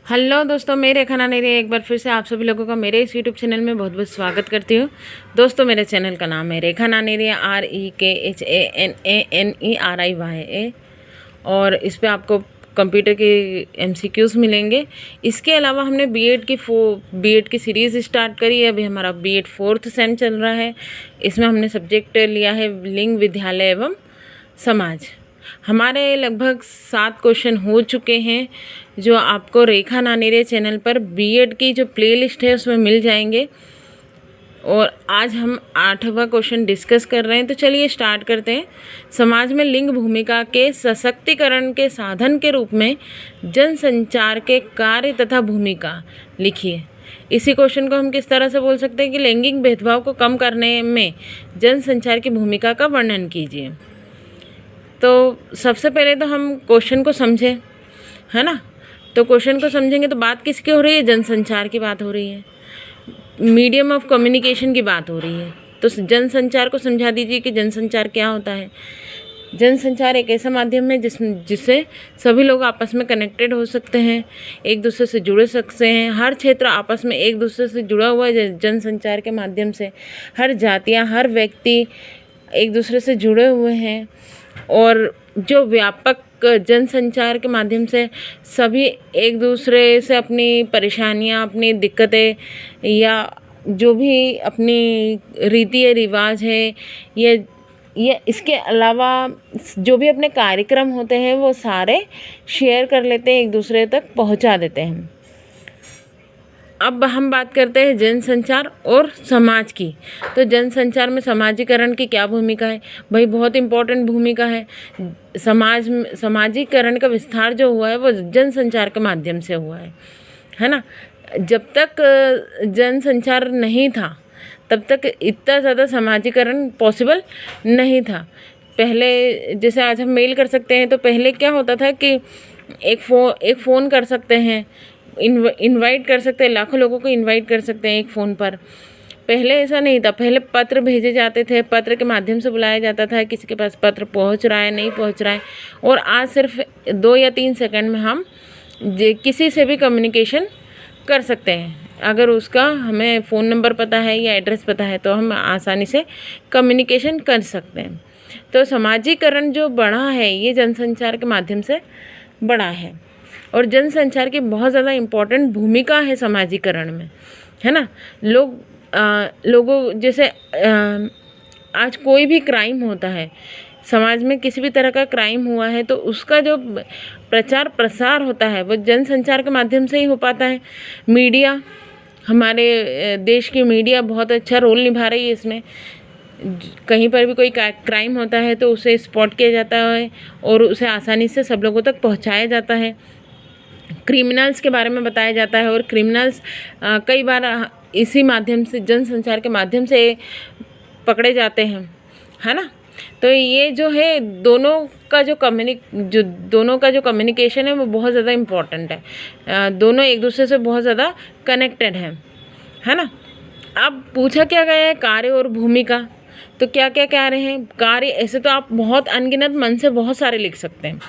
Hello दोस्तों, मैं रेखा नानेरी एक बार फिर से आप सभी लोगों का मेरे इस यूट्यूब चैनल में बहुत बहुत स्वागत करती हूँ। दोस्तों, मेरे चैनल का नाम है रेखा नानेरी, REKHANANERIYA, और इस पे आपको कंप्यूटर के MCQs मिलेंगे। इसके अलावा हमने बीएड की सीरीज़ स्टार्ट करी है। अभी हमारा बीएड 4th सेम चल रहा है। इसमें हमने सब्जेक्ट लिया है लिंग, विद्यालय एवं समाज। हमारे लगभग 7 क्वेश्चन हो चुके हैं, जो आपको रेखा नानेरे चैनल पर बीएड की जो प्लेलिस्ट है उसमें मिल जाएंगे। और आज हम 8वां क्वेश्चन डिस्कस कर रहे हैं, तो चलिए स्टार्ट करते हैं। समाज में लिंग भूमिका के सशक्तिकरण के साधन के रूप में जनसंचार के कार्य तथा भूमिका लिखिए। इसी क्वेश्चन को हम किस तरह से बोल सकते हैं कि लैंगिक भेदभाव को कम करने में जनसंचार की भूमिका का वर्णन कीजिए। तो सबसे पहले तो हम क्वेश्चन को समझें, है ना। तो क्वेश्चन को समझेंगे तो बात किसकी हो रही है? जनसंचार की बात हो रही है, मीडियम ऑफ कम्युनिकेशन की बात हो रही है। तो जनसंचार को समझा दीजिए कि जनसंचार क्या होता है। जनसंचार एक ऐसा माध्यम है जिससे सभी लोग आपस में कनेक्टेड हो सकते हैं, एक दूसरे से जुड़ सकते हैं। हर क्षेत्र आपस में एक दूसरे से जुड़ा हुआ है जनसंचार के माध्यम से। हर जातियाँ, हर व्यक्ति एक दूसरे से जुड़े हुए हैं, और जो व्यापक जनसंचार के माध्यम से सभी एक दूसरे से अपनी परेशानियां, अपनी दिक्कतें, या जो भी अपनी रीति रिवाज है, ये इसके अलावा जो भी अपने कार्यक्रम होते हैं वो सारे शेयर कर लेते हैं, एक दूसरे तक पहुंचा देते हैं। अब हम बात करते हैं जनसंचार और समाज की। तो जनसंचार में समाजीकरण की क्या भूमिका है? भाई बहुत इम्पोर्टेंट भूमिका है। समाजीकरण का विस्तार जो हुआ है वो जनसंचार के माध्यम से हुआ है ना। जब तक जनसंचार नहीं था तब तक इतना ज़्यादा समाजीकरण पॉसिबल नहीं था। पहले जैसे आज हम मेल कर सकते हैं, तो पहले क्या होता था कि एक फ़ोन कर सकते हैं, इनवाइट कर सकते हैं, लाखों लोगों को इनवाइट कर सकते हैं एक फ़ोन पर। पहले ऐसा नहीं था। पहले पत्र भेजे जाते थे, पत्र के माध्यम से बुलाया जाता था, किसी के पास पत्र पहुंच रहा है नहीं पहुंच रहा है। और आज सिर्फ 2 या 3 सेकंड में हम किसी से भी कम्युनिकेशन कर सकते हैं। अगर उसका हमें फ़ोन नंबर पता है या एड्रेस पता है तो हम आसानी से कम्युनिकेशन कर सकते हैं। तो समाजीकरण जो बढ़ा है ये जनसंचार के माध्यम से बढ़ा है, और जनसंचार की बहुत ज़्यादा इम्पोर्टेंट भूमिका है समाजीकरण में, है ना। लोगों जैसे आज कोई भी क्राइम होता है, समाज में किसी भी तरह का क्राइम हुआ है, तो उसका जो प्रचार प्रसार होता है वो जनसंचार के माध्यम से ही हो पाता है। मीडिया, हमारे देश की मीडिया बहुत अच्छा रोल निभा रही है इसमें। कहीं पर भी कोई क्राइम होता है तो उसे स्पॉट किया जाता है और उसे आसानी से सब लोगों तक पहुंचाया जाता है। क्रिमिनल्स के बारे में बताया जाता है, और क्रिमिनल्स कई बार इसी माध्यम से, जनसंचार के माध्यम से पकड़े जाते हैं, है ना। तो ये जो है दोनों का जो कम्युनिकेशन है वो बहुत ज़्यादा इम्पोर्टेंट है। दोनों एक दूसरे से बहुत ज़्यादा कनेक्टेड हैं, है ना। अब पूछा क्या गया है कार्य और भूमिका। तो क्या क्या कार्य हैं? कार्य ऐसे तो आप बहुत अनगिनत मन से बहुत सारे लिख सकते हैं,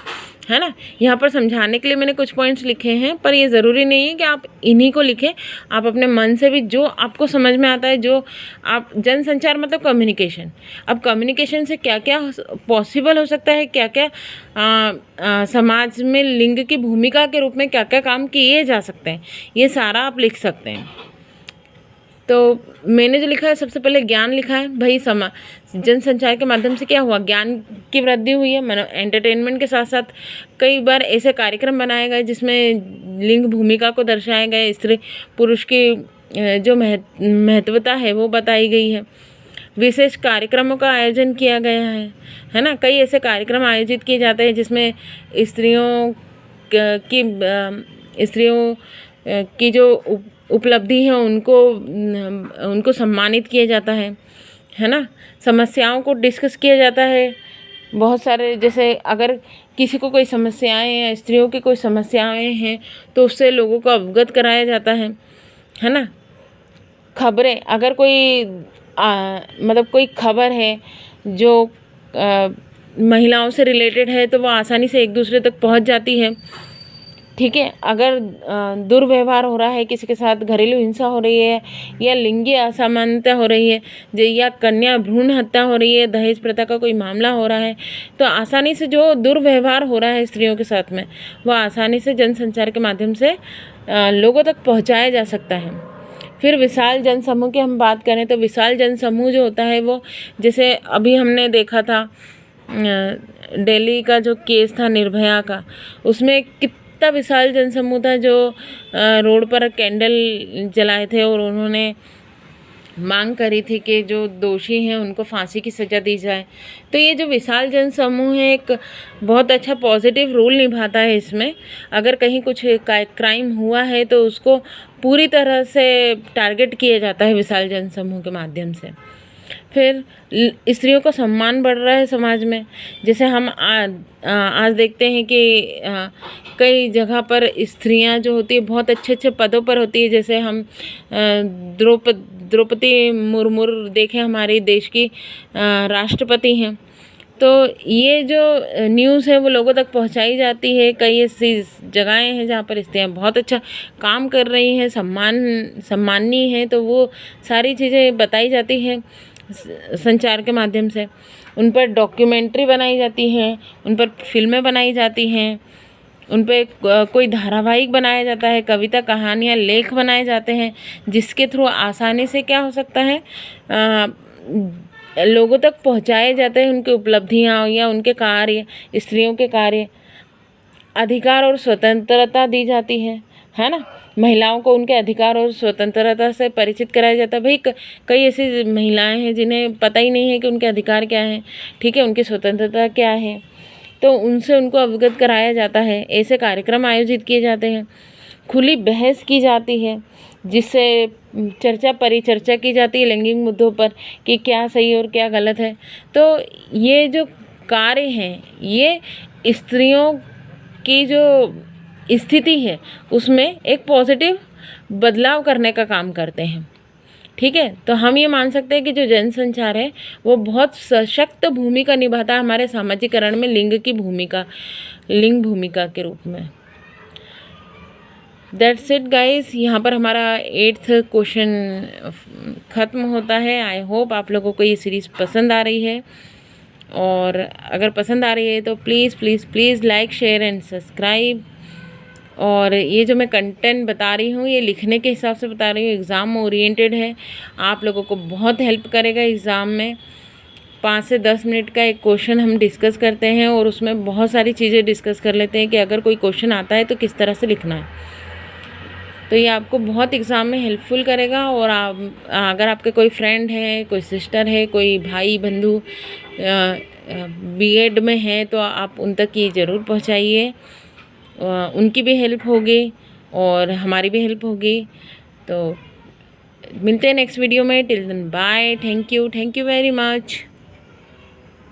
है ना। यहाँ पर समझाने के लिए मैंने कुछ पॉइंट्स लिखे हैं, पर ये ज़रूरी नहीं है कि आप इन्हीं को लिखें। आप अपने मन से भी जो आपको समझ में आता है, जो आप जनसंचार मतलब कम्युनिकेशन। अब कम्युनिकेशन से क्या क्या पॉसिबल हो सकता है, क्या क्या समाज में लिंग की भूमिका के रूप में क्या क्या काम किए जा सकते हैं, ये सारा आप लिख सकते हैं। तो मैंने जो लिखा है, सबसे पहले ज्ञान लिखा है। भाई जनसंचार के माध्यम से क्या हुआ? ज्ञान की वृद्धि हुई है। एंटरटेनमेंट के साथ साथ कई बार ऐसे कार्यक्रम बनाए गए जिसमें लिंग भूमिका को दर्शाया गया, स्त्री पुरुष की जो महत्वता है वो बताई गई है। विशेष कार्यक्रमों का आयोजन किया गया है ना। कई ऐसे कार्यक्रम आयोजित किए जाते हैं जिसमें स्त्रियों की जो उपलब्धि है उनको सम्मानित किया जाता है ना। समस्याओं को डिस्कस किया जाता है। बहुत सारे, जैसे अगर किसी को कोई समस्याएं हैं, स्त्रियों की कोई समस्याएं हैं, तो उससे लोगों को अवगत कराया जाता है ना। खबरें, अगर कोई मतलब कोई खबर है जो महिलाओं से रिलेटेड है तो वो आसानी से एक दूसरे तक पहुंच जाती है। ठीक है। अगर दुर्व्यवहार हो रहा है, किसी के साथ घरेलू हिंसा हो रही है या लिंगी असमानता हो रही है, या कन्या भ्रूण हत्या हो रही है, दहेज प्रथा का कोई मामला हो रहा है, तो आसानी से जो दुर्व्यवहार हो रहा है स्त्रियों के साथ में, वो आसानी से जनसंचार के माध्यम से लोगों तक पहुँचाया जा सकता है। फिर विशाल जनसमूह की हम बात करें तो विशाल जनसमूह जो होता है वो, जैसे अभी हमने देखा था दिल्ली का जो केस था निर्भया का, उसमें कितना विशाल जनसमूह था जो रोड पर कैंडल जलाए थे और उन्होंने मांग करी थी कि जो दोषी हैं उनको फांसी की सज़ा दी जाए। तो ये जो विशाल जनसमूह है एक बहुत अच्छा पॉजिटिव रोल निभाता है इसमें। अगर कहीं कुछ क्राइम हुआ है तो उसको पूरी तरह से टारगेट किया जाता है विशाल जनसमूह के माध्यम से। फिर स्त्रियों का सम्मान बढ़ रहा है समाज में। जैसे हम आज देखते हैं कि कई जगह पर स्त्रियां जो होती है बहुत अच्छे अच्छे पदों पर होती है। जैसे हम द्रौपदी मुर्मू देखें, हमारे देश की राष्ट्रपति हैं। तो ये जो न्यूज़ है वो लोगों तक पहुंचाई जाती है। कई ऐसी जगहें हैं जहाँ पर स्त्रियाँ बहुत अच्छा काम कर रही हैं, सम्माननीय हैं, तो वो सारी चीज़ें बताई जाती हैं संचार के माध्यम से। उन पर डॉक्यूमेंट्री बनाई जाती हैं, उन पर फिल्में बनाई जाती हैं, उन पर कोई धारावाहिक बनाया जाता है, कविता, कहानियाँ, लेख बनाए जाते हैं, जिसके थ्रू आसानी से क्या हो सकता है, लोगों तक पहुंचाए जाते हैं उनकी उपलब्धियां या उनके कार्य, स्त्रियों के कार्य। अधिकार और स्वतंत्रता दी जाती है ना। महिलाओं को उनके अधिकार और स्वतंत्रता से परिचित कराया जाता है। भाई कई ऐसी महिलाएं हैं जिन्हें पता ही नहीं है कि उनके अधिकार क्या हैं, ठीक है, उनकी स्वतंत्रता क्या है, तो उनसे उनको अवगत कराया जाता है। ऐसे कार्यक्रम आयोजित किए जाते हैं। खुली बहस की जाती है, जिससे चर्चा परिचर्चा की जाती है लैंगिक मुद्दों पर कि क्या सही और क्या गलत है। तो ये जो कार्य हैं ये स्त्रियों की जो स्थिति है उसमें एक पॉजिटिव बदलाव करने का काम करते हैं, ठीक है। तो हम ये मान सकते हैं कि जो जनसंचार है वो बहुत सशक्त भूमिका निभाता है हमारे सामाजिकरण में लिंग भूमिका के रूप में। That's it guys. यहाँ पर हमारा 8th क्वेश्चन ख़त्म होता है। आई होप आप लोगों को ये सीरीज़ पसंद आ रही है, और अगर पसंद आ रही है तो please please please like, share and subscribe. और ये जो मैं कंटेंट बता रही हूँ ये लिखने के हिसाब से बता रही हूँ, एग्ज़ाम ओरिएंटेड है, आप लोगों को बहुत हेल्प करेगा एग्ज़ाम में। 5 से 10 मिनट का एक क्वेश्चन हम डिस्कस करते हैं और उसमें बहुत सारी चीज़ें डिस्कस कर लेते हैं कि अगर कोई क्वेश्चन आता है तो किस तरह से लिखना है। तो ये आपको बहुत एग्ज़ाम में हेल्पफुल करेगा। और अगर आपके कोई फ्रेंड है, कोई सिस्टर है, कोई भाई बंधु बीएड में है तो आप उन तक ये ज़रूर पहुँचाइए। उनकी भी हेल्प होगी और हमारी भी हेल्प होगी। तो मिलते हैं नेक्स्ट वीडियो में। Till then bye. Thank you very much.